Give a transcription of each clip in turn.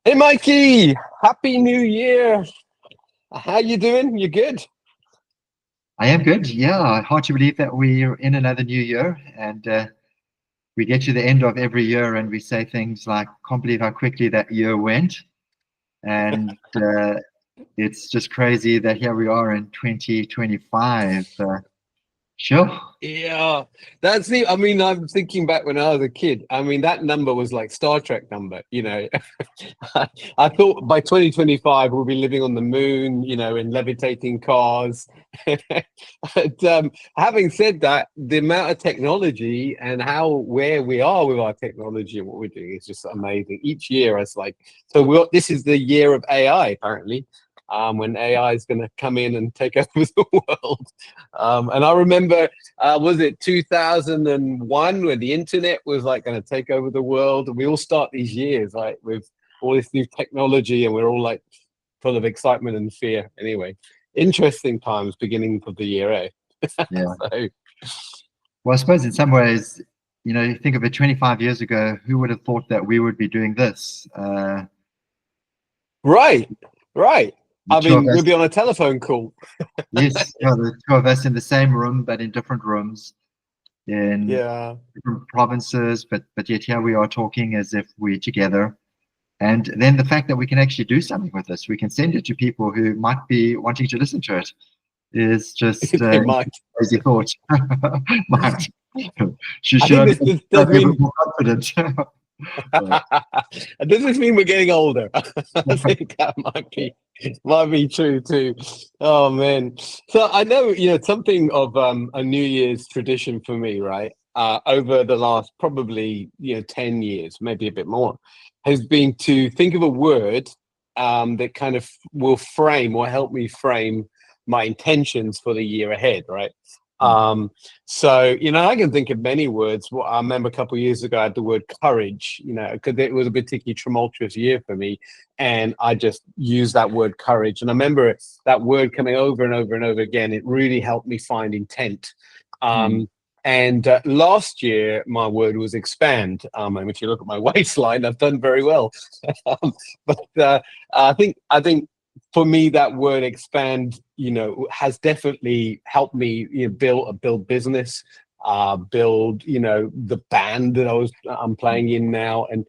Hey Mikey, Happy New Year. How you doing? You good? I am good. Yeah, hard to believe that we're in another new year, and we get to the end of every year, and we say things like, "Can't believe how quickly that year went," and it's just crazy that here we are in 2025. Sure. Yeah, that's the. I mean, I'm thinking back when I was a kid. I mean, that number was like Star Trek number. I thought by 2025 we'll be living on the moon. In levitating cars. But having said that, the amount of technology and how where we are with our technology and what we're doing is just amazing. Each year, it's like so. This is the year of AI, apparently. When AI is going to come in and take over the world. And I remember was it 2001 when the internet was like going to take over the world, and we all start these years like with all this new technology, and we're all like full of excitement and fear. Anyway, interesting times beginning of the year, eh? Yeah. So Well, I suppose in some ways, you think of it 25 years ago, who would have thought that we would be doing this? right, right. The I two of mean, we'll us, be on a telephone call. yes, well, the two of us in the same room, but in different rooms, in Yeah. different provinces, but yet here we are talking as if we're together. And then the fact that we can actually do something with this, we can send it to people who might be wanting to listen to it, is just They might. crazy thought. Might. I Should think I be, this should does I be a bit mean more confident? But, does this mean we're getting older? I think that might be true too. Oh man. So I know, something of a New Year's tradition for me, right? Over the last probably, 10 years, maybe a bit more, has been to think of a word that kind of will frame or help me frame my intentions for the year ahead, right? Um, so, I can think of many words. Well, I remember a couple of years ago, I had the word courage, because it was a particularly tumultuous year for me. And I just used that word courage. And I remember that word coming over and over and over again. It really helped me find intent. mm, Um, and last year, my word was expand. And if you look at my waistline, I've done very well. But I think for me, that word expand, has definitely helped me, build business, build, the band that I'm playing in now. And,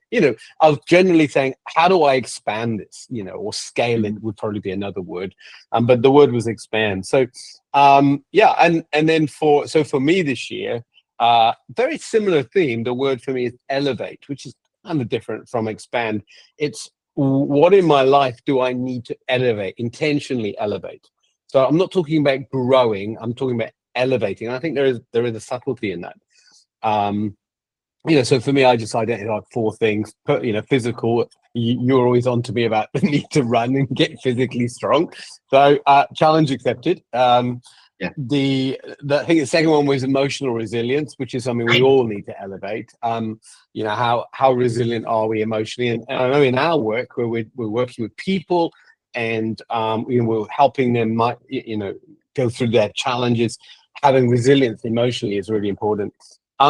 I was generally saying, how do I expand this, or scale it mm, would probably be another word. But the word was expand. So, yeah. And then for me this year, very similar theme. The word for me is elevate, which is kind of different from expand. It's what in my life do I need to elevate, intentionally elevate? So I'm not talking about growing, I'm talking about elevating. And I think there is a subtlety in that. Um, so for me, I just identified four things. Physical. You're always on to me about the need to run and get physically strong. So challenge accepted. yeah. I think the second one was emotional resilience, which is something we all need to elevate. How resilient are we emotionally? And I know in our work where we're working with people, and we're helping them, go through their challenges. Having resilience emotionally is really important.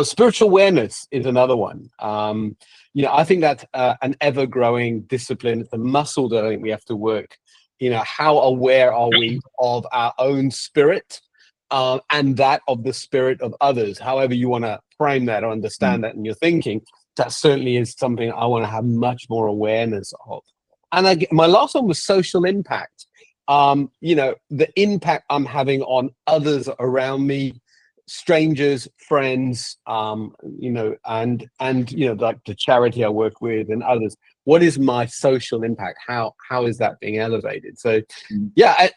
Spiritual awareness is another one. I think that's an ever-growing discipline. It's a muscle that I think we have to work. How aware are we of our own spirit, and that of the spirit of others? However you want to frame that or Mm, understand that in your thinking, that certainly is something I want to have much more awareness of. And my last one was social impact. The impact I'm having on others around me, strangers, friends, like the charity I work with and others. What is my social impact? How is that being elevated? So, mm. yeah,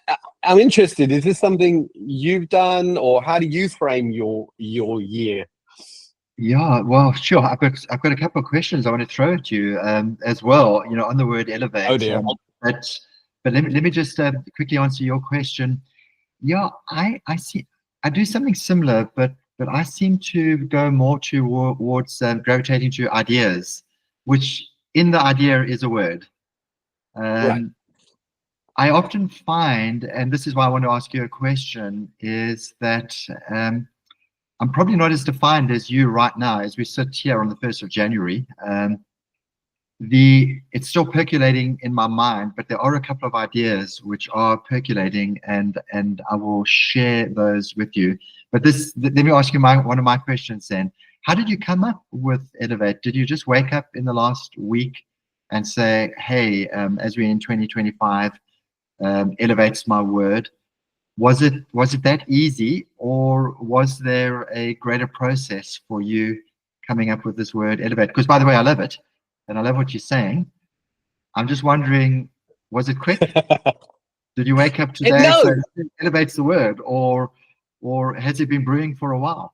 I'm interested. Is this something you've done, or how do you frame your year? Yeah, well, sure. I've got a couple of questions I want to throw at you as well. On the word Oh elevate. dear. But let me just quickly answer your question. Yeah, I see. I do something similar, but I seem to go more towards gravitating to ideas, which in the idea is a word. Right. Um, I often find, and this is why I want to ask you a question, is that I'm probably not as defined as you right now as we sit here on the 1st of January. it's still percolating in my mind, but there are a couple of ideas which are percolating, and I will share those with you. But let me ask you one of my questions then. How did you come up with Elevate? Did you just wake up in the last week and say, hey, as we're in 2025, Elevate's my word? Was it that easy, or was there a greater process for you coming up with this word Elevate? Because, by the way, I love it, and I love what you're saying. I'm just wondering, was it quick? Did you wake up today and say, Elevate's the word, or has it been brewing for a while?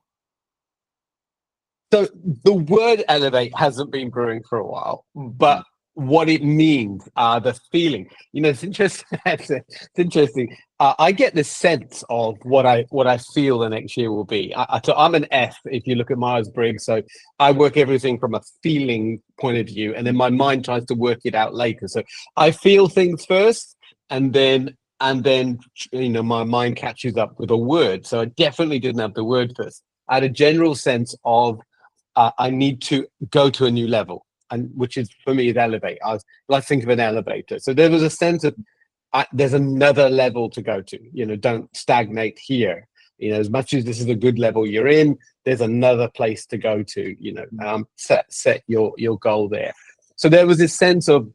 So the word elevate hasn't been brewing for a while, but what it means, the feeling, it's interesting. It's interesting. I get the sense of what I feel the next year will be. So I'm an F if you look at Myers-Briggs. So I work everything from a feeling point of view, and then my mind tries to work it out later. So I feel things first, and then my mind catches up with a word. So I definitely didn't have the word first. I had a general sense of I need to go to a new level, and which is for me is elevate. Let's think of an elevator. So there was a sense of there's another level to go to. Don't stagnate here. As much as this is a good level you're in, there's another place to go to. Set your goal there. So there was this sense of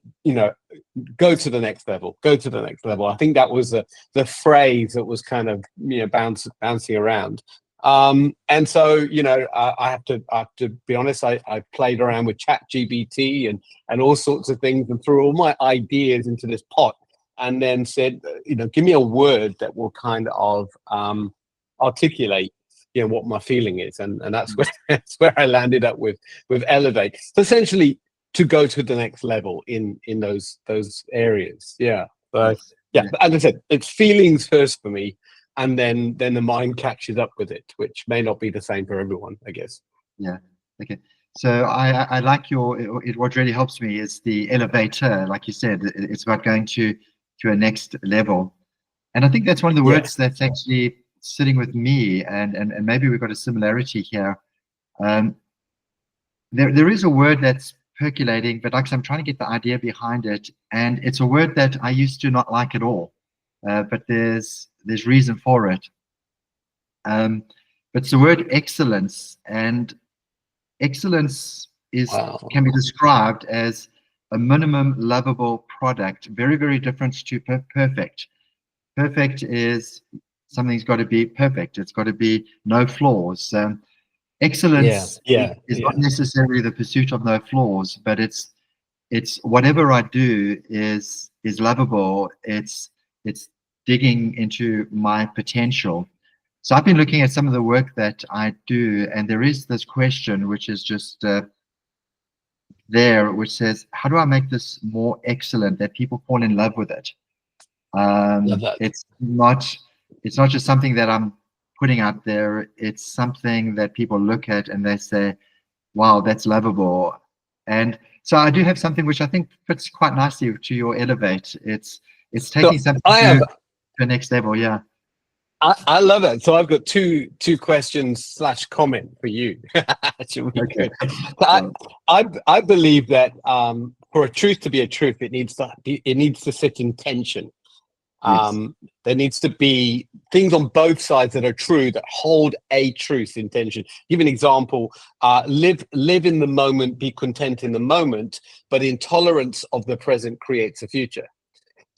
go to the next level. Go to the next level. I think that was the phrase that was kind of bouncing around. And so I have to be honest, I played around with ChatGPT and all sorts of things, and threw all my ideas into this pot, and then said, give me a word that will kind of articulate what my feeling is, and that's where I landed up with elevate. So essentially to go to the next level in those areas. But as I said, it's feelings first for me, and then the mind catches up with it, which may not be the same for everyone, I guess. Yeah. Okay. So I like what really helps me is the elevator. Like you said, it's about going to a next level. And I think that's one of the words that's actually sitting with me, and maybe we've got a similarity here. There is a word that's percolating, but like I'm trying to get the idea behind it. And it's a word that I used to not like at all. But there's reason for it. But it's the word excellence, and excellence can be described as a minimum lovable product, very, very different to perfect. Perfect is something's got to be perfect. It's got to be no flaws. Excellence is not necessarily the pursuit of no flaws, but it's whatever I do is lovable. It's digging into my potential. So I've been looking at some of the work that I do, and there is this question which is just there, which says, how do I make this more excellent, that people fall in love with it? It's not just something that I'm putting out there. It's something that people look at and they say, wow, that's lovable. And so I do have something which I think fits quite nicely to your elevate. It's taking something to the next level. Yeah. I love it. So I've got two questions / comment for you. Okay. I believe that for a truth to be a truth, it needs to sit in tension. There needs to be things on both sides that are true, that hold a truth in tension. Give an example. Live in the moment, be content in the moment, but intolerance of the present creates a future.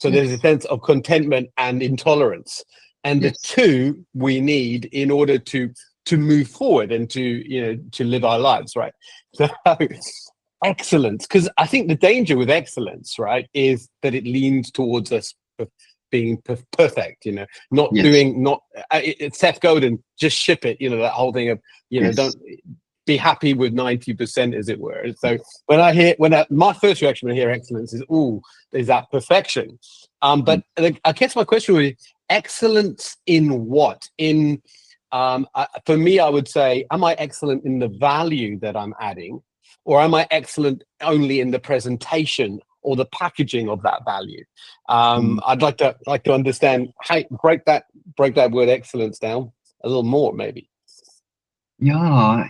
So there's a sense of contentment and intolerance, and the two we need in order to move forward and to live our lives, right? So excellence, because I think the danger with excellence, right, is that it leans towards us being perfect, it's Seth Godin, just ship it, that whole thing of, don't be happy with 90%, as it were. So my first reaction when I hear excellence is, there's that perfection. But I guess my question would be, excellence in what? For me, I would say, am I excellent in the value that I'm adding, or am I excellent only in the presentation or the packaging of that value? I'd like to understand. Hey, break that word excellence down a little more, maybe. Yeah,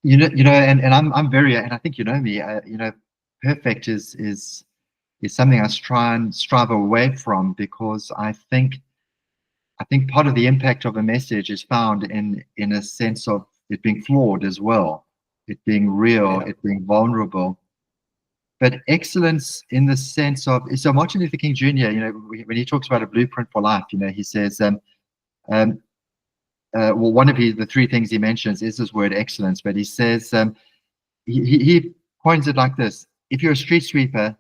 and I'm very, and I think you know me. perfect is something I try and strive away from, because I think part of the impact of a message is found in a sense of it being flawed as well, it being real, Yeah. it being vulnerable. But excellence in the sense of, so Martin Luther King Jr., you know, when he talks about a blueprint for life, you know, he says, well, one of the three things he mentions is this word excellence, but he says, he points it like this: if you're a street sweeper,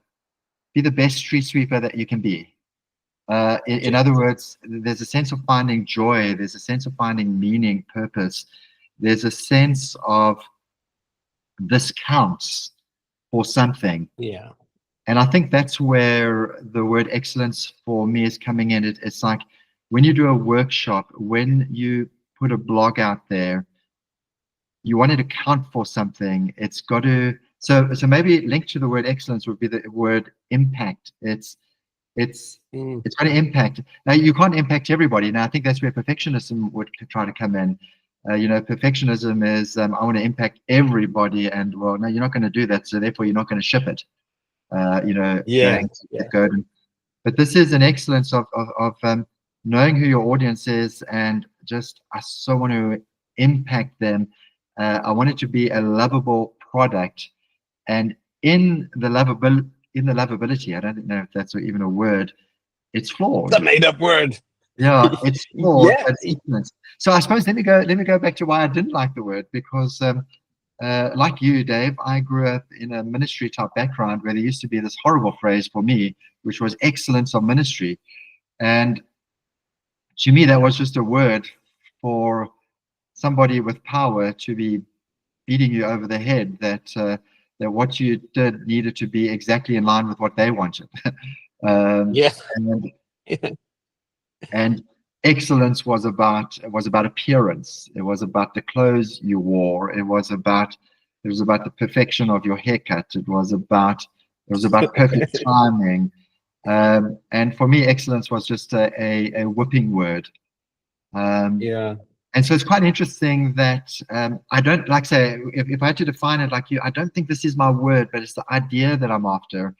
be the best street sweeper that you can be. In other words, there's a sense of finding joy, there's a sense of finding meaning, purpose, there's a sense of this counts for something. Yeah. And I think that's where the word excellence for me is coming in. It's like when you do a workshop, when you put a blog out there, you want it to count for something. It's got to, so maybe linked to the word excellence would be the word impact. It's going to impact. Now, you can't impact everybody. Now, I think that's where perfectionism would try to come in. You know, perfectionism is, I want to impact everybody, and well, no, you're not going to do that, so therefore you're not going to ship it. You know, Yeah. but this is an excellence of knowing who your audience is, and just, I so want to impact them. I want it to be a lovable product, and in the lovability, I don't know if that's even a word, it's flawed. The made-up word. Yeah, it's flawed. Yeah. But so I suppose let me go back to why I didn't like the word, because like you, Dave, I grew up in a ministry type background where there used to be this horrible phrase for me, which was excellence of ministry. And to me, that was just a word for somebody with power to be beating you over the head, that that what you did needed to be exactly in line with what they wanted. Yeah. And excellence was about appearance. It was about the clothes you wore. It was about the perfection of your haircut. It was about perfect timing. And for me, excellence was just a whipping word. Yeah. And so it's quite interesting that I don't, like, say, if I had to define it like you, I don't think this is my word, but it's the idea that I'm after,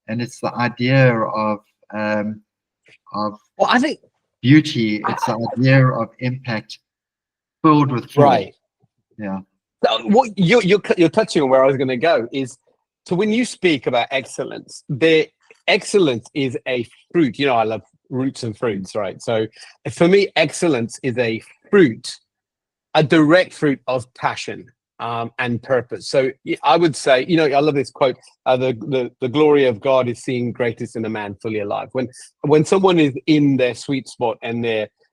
and it's the idea of Well, I think beauty. It's the idea of impact filled with flaw. right. Yeah. So what you're touching on where I was going to go is, so when you speak about excellence, the excellence is a fruit. You know, I love roots and fruits, right? So for me, excellence is a fruit, a direct fruit of passion and purpose. So I would say, you know, I love this quote: "The glory of God is seen greatest in a man fully alive." When someone is in their sweet spot and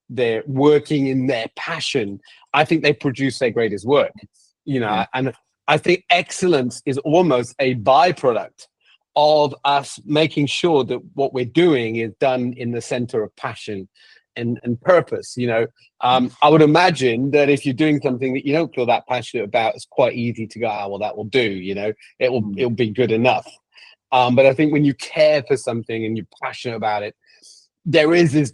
they're working in their passion, I think they produce their greatest work. You know, Yeah. and I think excellence is almost a byproduct of us making sure that what we're doing is done in the center of passion and purpose. You know, I would imagine that if you're doing something that you don't feel that passionate about, it's quite easy to go, oh, well, that will do. You know, it'll be good enough. But I think when you care for something and you're passionate about it, there is this.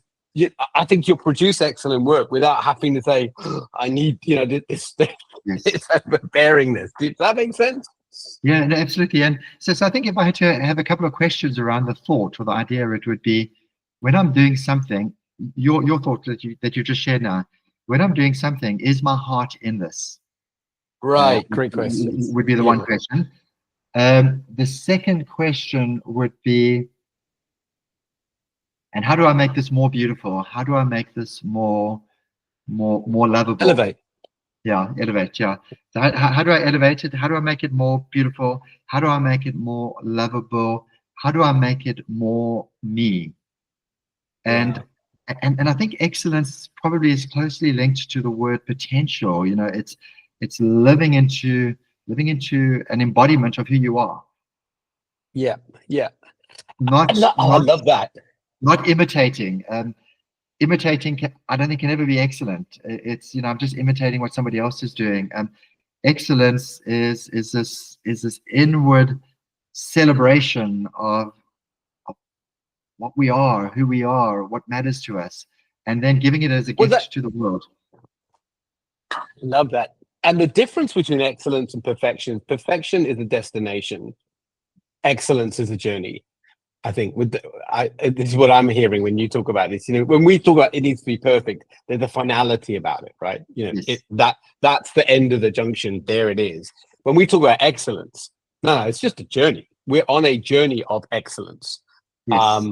I think you'll produce excellent work without having to say, I need, you know, this Yes. it's bearing this. Does that make sense? Yeah, no, absolutely. And so I think if I had to have a couple of questions around the thought or the idea, it would be, when I'm doing something, your thought that you just shared now, when I'm doing something, is my heart in this? Right. Great question. Would be the one question. The second question would be, and how do I make this more beautiful? How do I make this more lovable? Elevate. Yeah, elevate. Yeah. So how do I elevate it? How do I make it more beautiful? How do I make it more lovable? How do I make it more me? And I think excellence probably is closely linked to the word potential. You know, it's living into an embodiment of who you are. Yeah. Yeah. Not I love that. Not imitating. Imitating, I don't think, can ever be excellent. It's, you know, I'm just imitating what somebody else is doing. Excellence is this inward celebration of what we are, who we are, what matters to us, and then giving it as a gift to the world. Love that. And the difference between excellence and perfection is a destination. excellence is a journey. I think this is what I'm hearing when you talk about this. When we talk about it needs to be perfect, there's a finality about it, right? Yes. That's the end of the junction. There it is. When we talk about excellence, no, it's just a journey. We're on a journey of excellence. Yes.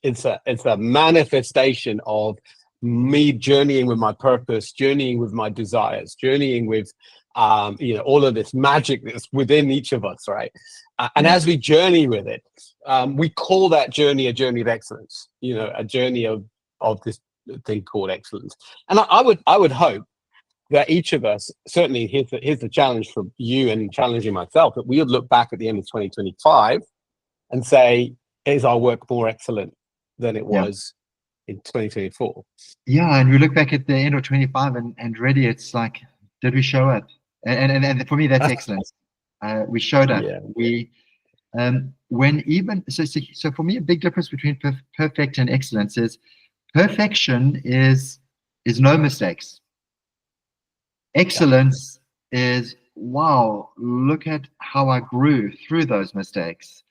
It's a manifestation of me journeying with my purpose, journeying with my desires, journeying with all of this magic that's within each of us, right? And as we journey with it, we call that journey a journey of excellence, a journey of this thing called excellence. And I would hope that each of us, certainly here's the challenge for you and challenging myself, that we would look back at the end of 2025 and say, is our work more excellent than it was in 2024? Yeah, and we look back at the end of 25 and really it's like, did we show up? And for me, that's excellence. We showed up. Yeah. We so for me, a big difference between perfect and excellence is perfection is no mistakes. Excellence is, wow, look at how I grew through those mistakes.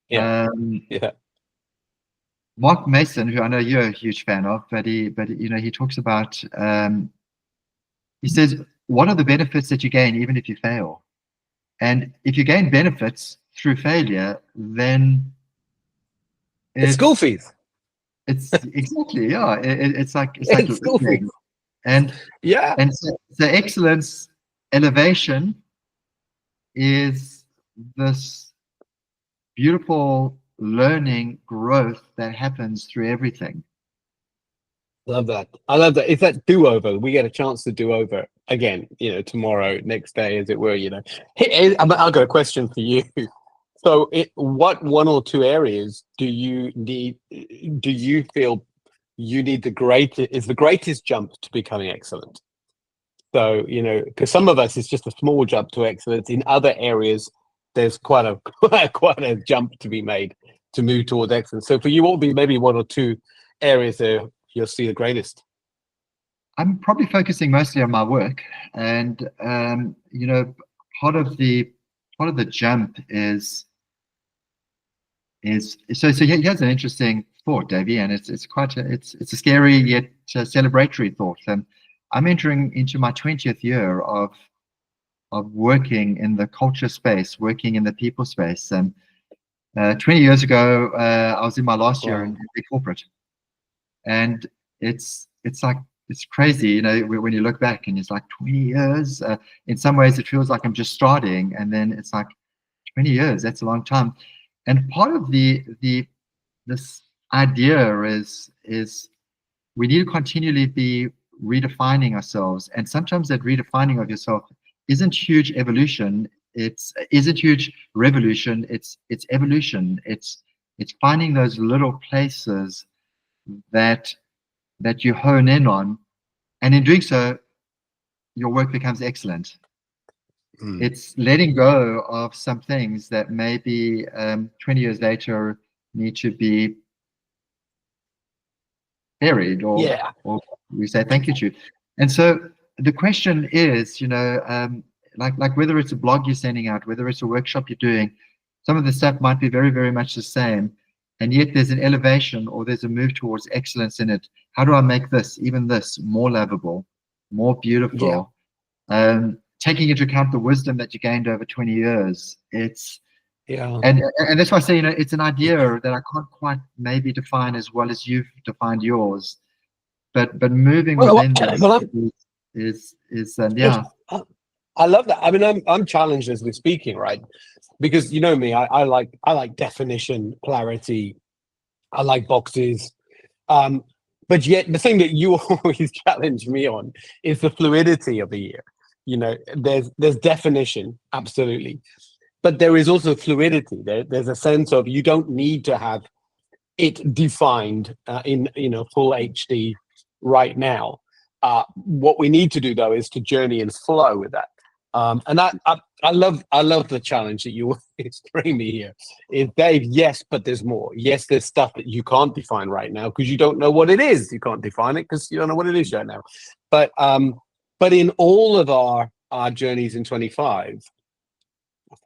Yeah. Mark Mason, who I know you're a huge fan of, but he talks about, he says, what are the benefits that you gain even if you fail? And if you gain benefits through failure, then it's school fees. It's exactly, yeah. It's like school fees. And so excellence, elevation is this beautiful learning growth that happens through everything. Love that. I love that. It's that do-over. We get a chance to do over again, tomorrow, next day, as it were, Hey, I've got a question for you. So what one or two areas do you feel you need the greatest jump to becoming excellent? So, because some of us, it's just a small jump to excellence. In other areas, there's quite a jump to be made to move towards excellence. So for you, what would be maybe one or two areas there you'll see the greatest? I'm probably focusing mostly on my work, and part of the jump is so here's an interesting thought, Davey, and it's a scary yet celebratory thought. And I'm entering into my 20th year of working in the culture space, working in the people space. And 20 years ago, I was in my last year in big corporate, and it's crazy, when you look back and it's like 20 years. In some ways, it feels like I'm just starting, and then it's like 20 years. That's a long time. And part of this idea is we need to continually be redefining ourselves, and sometimes that redefining of yourself isn't huge evolution. Isn't huge revolution. It's evolution. It's finding those little places that you hone in on, and in doing so, your work becomes excellent. It's letting go of some things that maybe 20 years later need to be buried, or we say thank you to. And so the question is, like whether it's a blog you're sending out, whether it's a workshop you're doing, some of the stuff might be very, very much the same, and yet there's an elevation or there's a move towards excellence in it. How do I make even this more lovable, more beautiful? Taking into account the wisdom that you gained over 20 years. And that's why I say, it's an idea that I can't quite maybe define as well as you've defined yours, but moving within that is I love that. I mean, I'm challenged as we're speaking, right? Because me, I like definition, clarity. I like boxes. But yet the thing that you always challenge me on is the fluidity of the year. There's definition, absolutely, but there is also fluidity. There's a sense of you don't need to have it defined in full HD right now. What we need to do though is to journey and flow with that. And I love the challenge that you bring me here. Is Dave? Yes, but there's more. Yes, there's stuff that you can't define right now because you don't know what it is. You can't define it because you don't know what it is right now. But in all of our journeys in 25,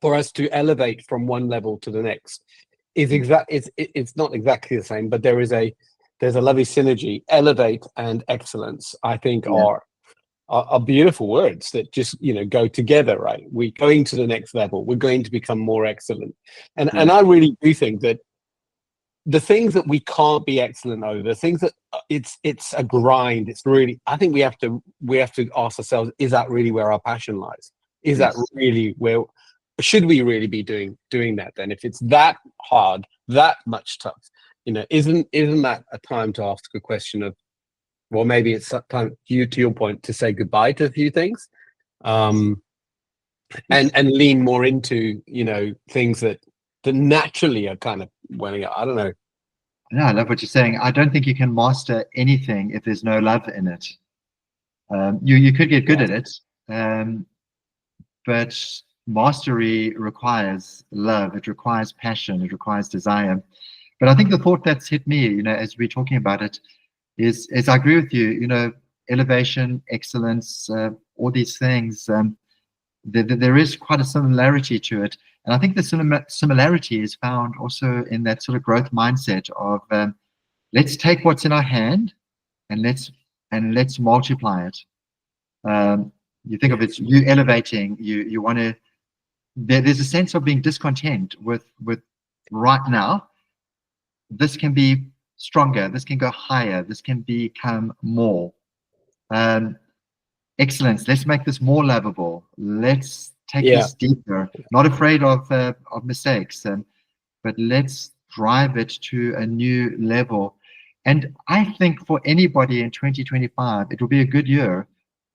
for us to elevate from one level to the next is it's not exactly the same, but there's a lovely synergy. Elevate and excellence, I think, Yeah. are beautiful words that just, go together, right? We're going to the next level. We're going to become more excellent. And I really do think that the things that we can't be excellent over, the things that it's a grind. It's really, I think we have to ask ourselves, is that really where our passion lies? Is that really where, should we really be doing that then? If it's that hard, that much tough, isn't that a time to ask a question of, well, maybe it's time, to your point, to say goodbye to a few things, and lean more into, things that naturally are kind of welling up. I don't know. Yeah, I love what you're saying. I don't think you can master anything if there's no love in it. You could get good at it, but mastery requires love. It requires passion. It requires desire. But I think the thought that's hit me, as we're talking about it, is I agree with you. Elevation, excellence, all these things. There is quite a similarity to it, and I think the similarity is found also in that sort of growth mindset of let's take what's in our hand and let's multiply it. You think of it, you elevating, you want to. There's a sense of being discontent with right now. This can be stronger. This can go higher. This can become more. Excellence. Let's make this more lovable. Let's take this deeper. Not afraid of mistakes, but let's drive it to a new level. And I think for anybody in 2025, it will be a good year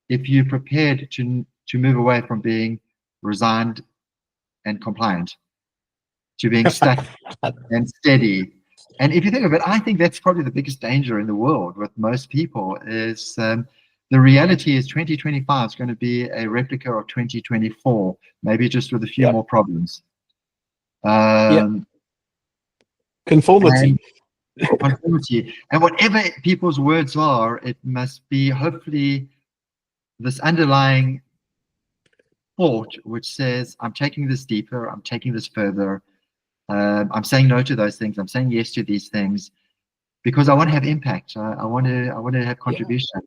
if you're prepared to move away from being resigned and compliant to being stuck and steady. And if you think of it, I think that's probably the biggest danger in the world with most people is the reality is 2025 is going to be a replica of 2024, maybe just with a few more problems. Conformity. Conformity. And whatever people's words are, it must be hopefully this underlying thought which says, I'm taking this deeper, I'm taking this further. I'm saying no to those things. I'm saying yes to these things because I want to have impact. I want to have contribution.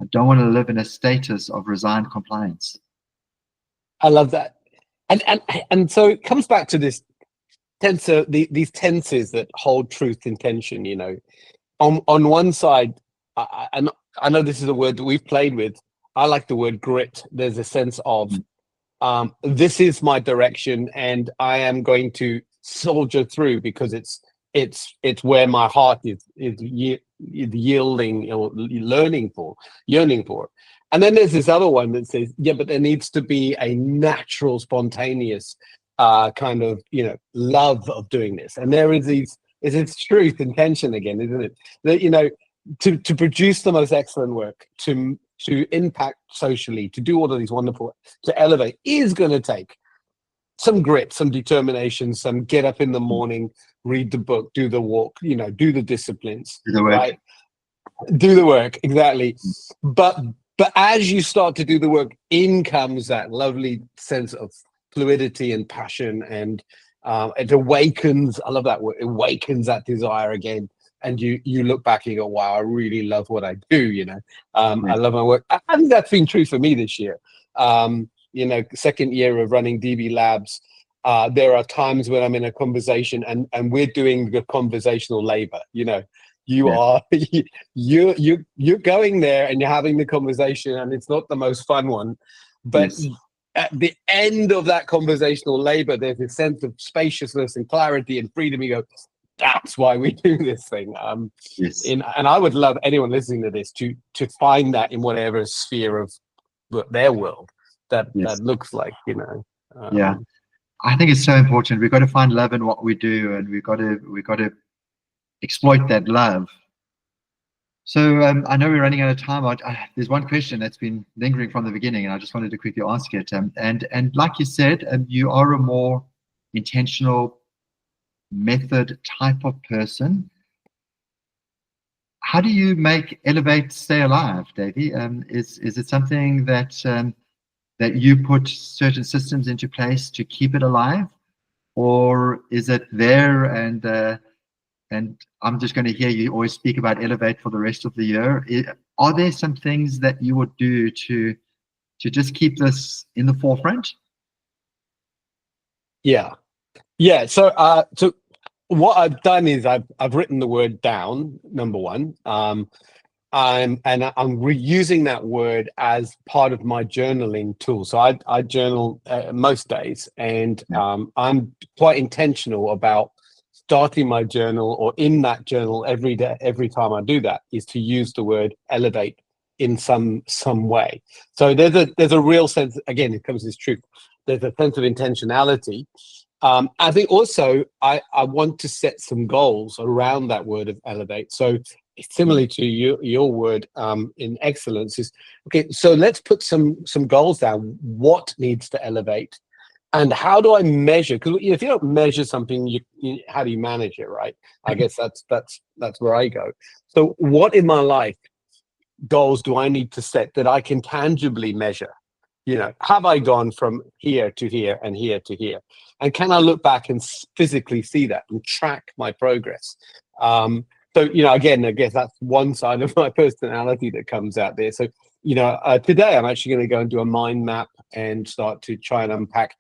I don't want to live in a status of resigned compliance. I love that, and so it comes back to this tensor, these tenses that hold truth in tension. On one side, I know this is a word that we've played with. I like the word grit. There's a sense of this is my direction, and I am going to soldier through because it's where my heart is yielding or yearning for. And then there's this other one that says, but there needs to be a natural, spontaneous kind of love of doing this. And there is it's truth and tension again, isn't it? That to produce the most excellent work, to impact socially, to do all of these wonderful, to elevate, is going to take some grit, some determination, some get up in the morning, read the book, do the walk, do the disciplines, right? Do the work, exactly. But as you start to do the work, in comes that lovely sense of fluidity and passion, and it awakens. I love that word. Awakens that desire again, and you look back and you go, "Wow, I really love what I do." I love my work. I think that's been true for me this year. Second year of running DB Labs, there are times when I'm in a conversation and we're doing the conversational labor. You're going there and you're having the conversation, and it's not the most fun one, but at the end of that conversational labor, there's a sense of spaciousness and clarity and freedom. You go, that's why we do this thing. And I would love anyone listening to this to find that in whatever sphere of their world that looks like. I think it's so important. We've got to find love in what we do, and we've got to exploit that love. So I know we're running out of time. There's one question that's been lingering from the beginning, and I just wanted to quickly ask it. And like you said, you are a more intentional method type of person. How do you make Elevate stay alive, Davey? Is it something that that you put certain systems into place to keep it alive, or is it there and I'm just going to hear you always speak about Elevate for the rest of the year? Are there some things that you would do to just keep this in the forefront? Yeah. So what I've done is I've written the word down, number one. I'm reusing that word as part of my journaling tool. So I journal most days, and I'm quite intentional about starting my journal, or in that journal every day, every time I do that, is to use the word elevate in some way. So there's a real sense, again, it comes as truth. There's a sense of intentionality. I think also I want to set some goals around that word of elevate. So similarly to your word in excellence is, okay, so let's put some goals down. What needs to elevate? And how do I measure? Because if you don't measure something, how do you manage it, right? I guess that's where I go. So what in my life goals do I need to set that I can tangibly measure? Have I gone from here to here and here to here? And can I look back and physically see that and track my progress? So, again, I guess that's one side of my personality that comes out there. So, today I'm actually going to go and do a mind map and start to try and unpack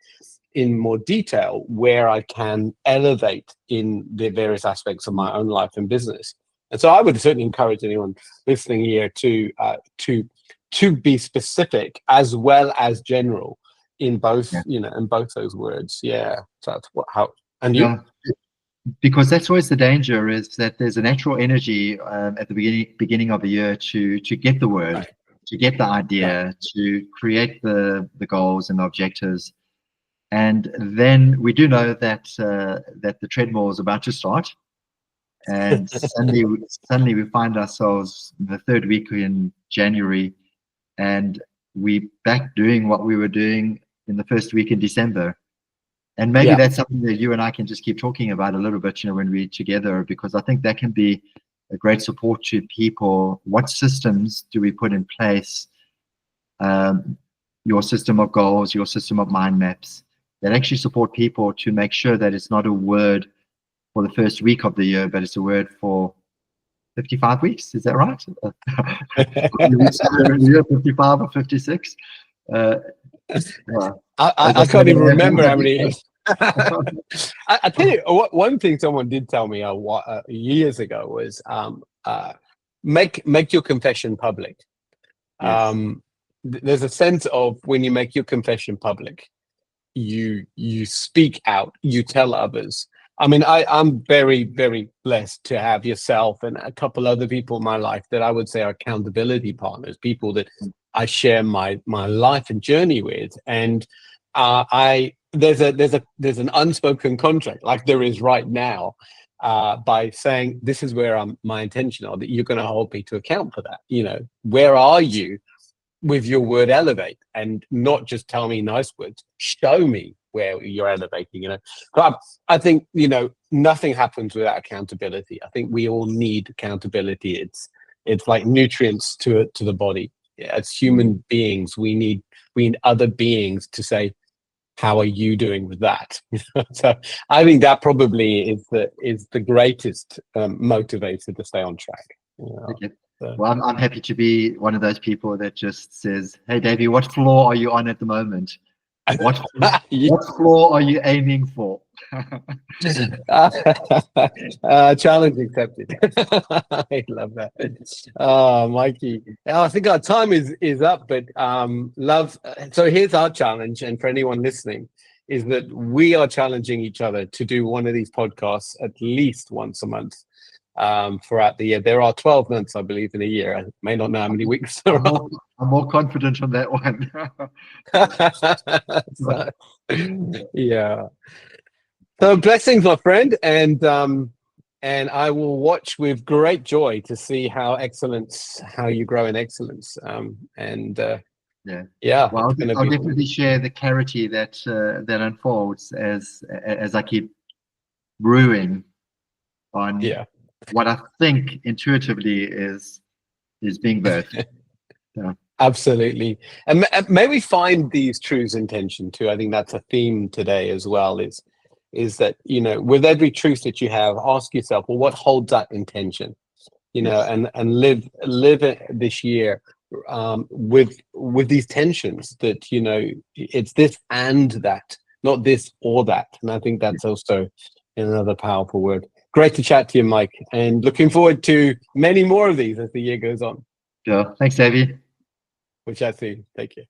in more detail where I can elevate in the various aspects of my own life and business. And so I would certainly encourage anyone listening here to be specific as well as general in both, in both those words. Yeah. So that's and you? Yeah. Because that's always the danger, is that there's a natural energy at the beginning of the year to get the word, Right. to get the idea, to create the goals and the objectives. And then we do know that the treadmill is about to start, and suddenly we find ourselves the third week in January, and we back doing what we were doing in the first week in December. And maybe that's something that you and I can just keep talking about a little bit, when we're together, because I think that can be a great support to people. What systems do we put in place? Your system of goals, your system of mind maps that actually support people to make sure that it's not a word for the first week of the year, but it's a word for 55 weeks. Is that right? 55 or 56? I can't even remember how many. I tell you, one thing someone did tell me years ago was make your confession public. Yes. There's a sense of when you make your confession public, you speak out, you tell others. I mean, I'm very, very blessed to have yourself and a couple other people in my life that I would say are accountability partners, people that I share my life and journey with. And there's an unspoken contract, like there is right now, by saying this is where my intention are, that you're going to hold me to account for that. Where are you with your word elevate? And not just tell me nice words, show me where you're elevating. But I think nothing happens without accountability. I think we all need accountability. It's like nutrients to the body. As human beings, we need other beings to say, how are you doing with that? So I think that probably is the greatest motivator to stay on track. Okay. Well, I'm happy to be one of those people that just says, "Hey, Davey, what floor are you on at the moment? What floor are you aiming for?" Challenge accepted. I love that. Mikey. I think our time is up, but love. So here's our challenge, and for anyone listening, is that we are challenging each other to do one of these podcasts at least once a month. Throughout the year. There are 12 months, I believe, in a year. I may not know how many weeks there are. I'm more confident on that one. So, yeah. So blessings, my friend, and I will watch with great joy to see how you grow in excellence. Yeah. Well, I'll definitely share the clarity that unfolds as I keep brewing on what I think intuitively is being birthed. So Absolutely. And may we find these truths in tension too. I think that's a theme today as well, is that, you know, with every truth that you have, ask yourself, well, what holds that intention? You know, Yes. and live it this year with these tensions that, you know, it's this and that, not this or that. And I think that's also another powerful word. Great to chat to you, Mike, and looking forward to many more of these as the year goes on. Sure. Thanks, Davey. We'll chat soon. Take care.